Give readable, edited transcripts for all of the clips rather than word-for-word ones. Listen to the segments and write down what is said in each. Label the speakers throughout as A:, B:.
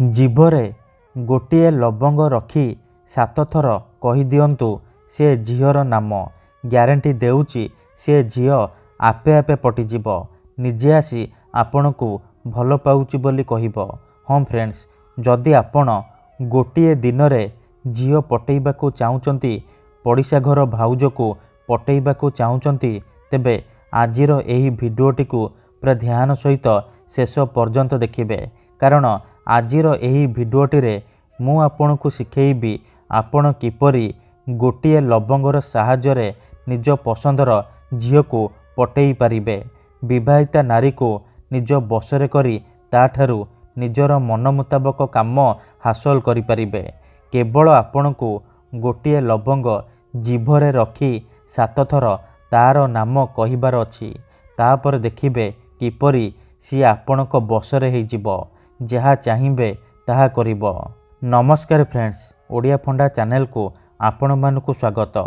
A: जीभरे गोटिए लवंग रखी 7 थर कहीदिंतु से झीर नाम। ग्यारंटी देउची से झील आपे आपे पटिजिब, निजे आसी आपण को भल पाउची बोली कहिब। हाँ फ्रेंड्स, जदि आपण गोटिए दिन में झील पटेइबाकू चाहुचंती, पड़िशा घर भाउज को पटेइबाकू चाहुचंती, तेबे आजिर एही भिडियोटी को पूरा ध्यान सहित शेष पर्यंत देखिबे, कारण आजिर एही भिडियोटी रे मु आपण को शिखेइबी आपण किपरि गोटिए लवंगर साहाय्य रे निज पसंदर झील को पटेई पारिबे। विवाहिता नारी को निज बसरे करी ताठारु निजर मन मुताबक काम हासिल करि पारिबे। केवल आपण को गोटिए लवंग जीभरे रखी 7 थर तार नाम कहिबार अछि, तापर देखिबे किपरि सी आपणक बसरे होइजिब, जहा चाहिबे ताहा करिब। नमस्कार फ्रेंड्स, ओडिया फंडा चैनल को आपण मानकु स्वागत।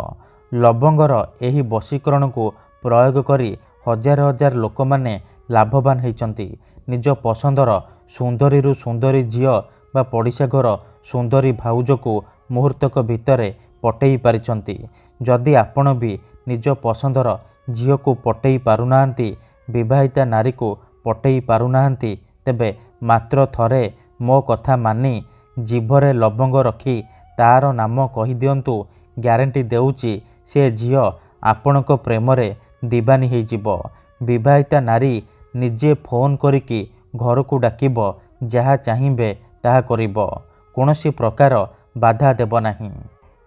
A: लवंगर एही वशीकरण को प्रयोग करी हजार हजार लोक माने लाभवान होइचंती। निज पसंदर सुंदरी सुंदरी झील बा पड़िशा घर सुंदरी भाउज को मुहूर्तक भितरे पटेई पारिचंती। जदि आपण भी निज पसंदर झील को पटेई पारुनाहांती, विवाहिता नारी को पटेई पारुनाहांती, तेबे मात्र थरे मो कथा मानी जीभरे लवंग रखी तार नाम कहीदिंतु। ग्यारंटी देउची से झील आपणक प्रेमरे दीवानी होइजिब। विवाहिता नारी निजे फोन करिकी घर को डाकिब, जहा चाहिबे ताहा करिब, कोनोसी प्रकार बाधा देब नाही।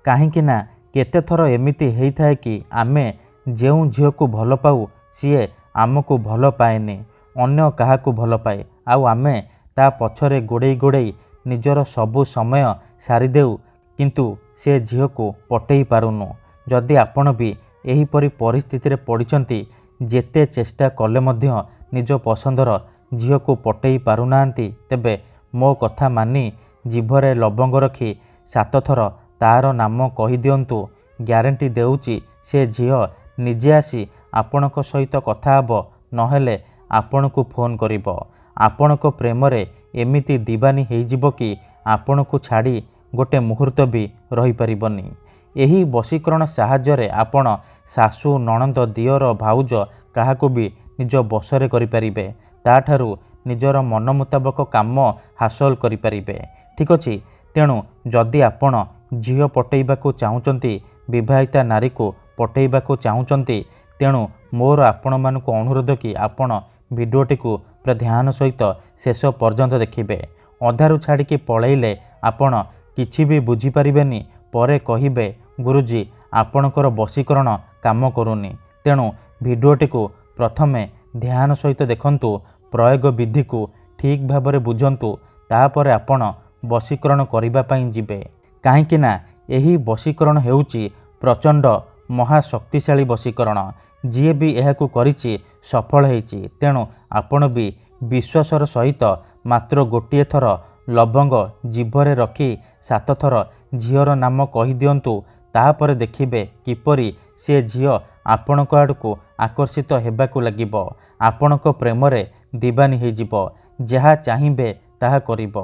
A: काहेकि ना केते थर एमिति हेइथाय कि आमे जेउ झील को भल पाऊ सीए आमको भल पाएनी, अन्य काहाकू भल पाए, आउ आमे ता पछरे गोड़े गोड़े निजर सबु समय सारी देउ, किंतु से झील को पटेई पारुनु। जदि आपण भी एहीपरि परिस्थिति रे पड़िचंती, जेते चेष्टा कले मध्य निज पसंदर झील को पटेई पारुनाहांती, तेबे मो कथा मानी जीभरे लवंग रखी 7 थर तार नाम कहीदिंतु। ग्यारंटी देउची से झील निजे आसी आपणक सहित कथा हब, नहेले आपण को फोन करिब। आपणक प्रेमरे एमिति दीवानी होइजिब कि आपण को छाड़ी गोटे मुहूर्त भी रही परिबनी। एही वशीकरण साहाय्य रे आपण सासु नणंद दियर भाउज काहाकू भी निज बसरे करि परिबे, ताठारु निजर मन मुताबक काम हासिल करि परिबे। ठीक अछि, तेणु जदि आपण झील पटेइबाकू चाहुचंती, विवाहिता नारी को पटेइबाकू चाहुचंती, तेणु मोर आपण मानकु अनुरोध कि आपण भिडियोटी को पूरा ध्यान सहित शेष पर्यंत देखिबे। अधारू छाड़िकी पलैले आपण किछि भी बुझी पारिबेनी, परे कहिबे गुरुजी आपणकर वशीकरण काम करूनी। तेणु भिडियोटी को प्रथमे ध्यान सहित देखंतु, प्रयोग विधि को ठीक भाबरे बुझंतु, तापर आपण वशीकरण करिबा पई जिबे। काहेकि ना एही वशीकरण हेउची प्रचंड महाशक्तिशाली वशीकरण। जी भी एहाकू करिछि सफल होइछि। तेणु आपण भी विश्वासर सहित मात्र गोटिए थर लवंग जीभरे रखी 7 थर झीर नाम कहीदिंतु, तापर देखिबे किपरि से झील आपणक आड़को आकर्षित हेबाकू लागिब, आपणक प्रेमरे दीवानी होइजिब, जहा चाहिबे ताहा करिब।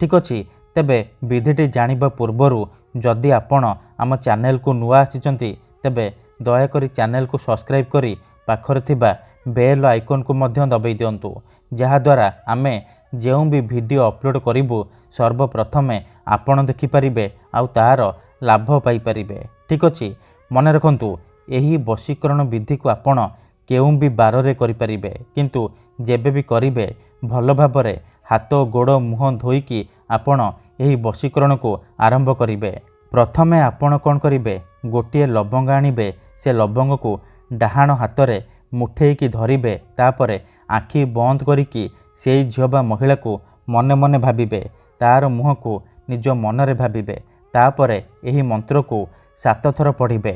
A: ठीक अछि, तेबे विधिटी जानिबा पूर्वरु जदि आपण आम चैनल को नुआ आसिचंती, तेबे दयाकरी चैनल को सब्सक्राइब करी पाखरे थिबा बेल आइकन को मध्य दबाई दिंतु, जहाद्वारा आमे जेउ भी वीडियो अपलोड करिबु सर्वप्रथमे आपण देखिपारिबे आउ तार लाभ पाई पारिबे। ठीक अछि, मन रखंतु एही वशीकरण विधि को आपण केउ भी बारे करि पारिबे, किंतु जेबे भी करिबे भल भाबरे हाथ गोड़ मुह धोईकी आपण एही वशीकरण को आरंभ करिबे। प्रथमे आपण कोन करिबे, गोटिए लवंग आनिबे, से लवंग को डाहाण हाथरे मुठेईकी धरिबे, तापरे आखि बंद करिकी सेई झियो बा महिला को मने मने भाबिबे, तार मुह को निज मनरे भाबिबे, तापरे एही मंत्र को 7 थर पढ़िबे।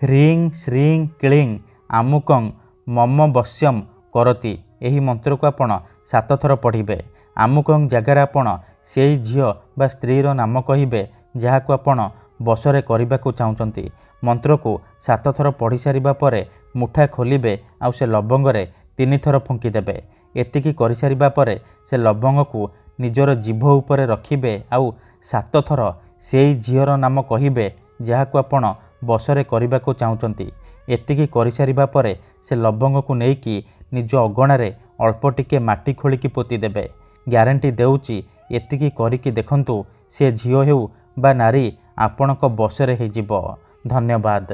A: ह्रीं श्रीं क्लीं आमुकं मम वश्यम करति। एही मंत्र को आपण 7 थर पढ़िबे। आमुकं जगार आपण सेई झियो बा स्त्रीर नाम कहिबे, जहाको आपण बसरे करिबाकू चाहुचंती। मंत्र को 7 थर पढ़ी सारिबा परे मुठा खोलिबे, आउ से लवंगरे 3 थर फुंकी देबे। एतिकी करि सारिबा परे से लवंग को ନିଜର ଜିଭ ଉପରେ ରଖିବେ ଆଉ 7 ଥର ସେଇ ଝିଅର ନାମ କହିବେ ଯାହାକୁ ଆପଣ ବଶରେ କରିବାକୁ ଚାହୁଁଛନ୍ତି। ଏତିକି କରିସାରିବା ପରେ ସେ ଲବଙ୍ଗକୁ ନେଇକି ନିଜ ଅଗଣାରେ ଅଳ୍ପ ଟିକେ ମାଟି ଖୋଳିକି ପୋତିଦେବେ। ଗ୍ୟାରେଣ୍ଟି ଦେଉଛି ଏତିକି କରିକି ଦେଖନ୍ତୁ, ସେ ଝିଅ ହେଉ ବା ନାରୀ ଆପଣଙ୍କ ବଶରେ ହେଇଯିବ। ଧନ୍ୟବାଦ।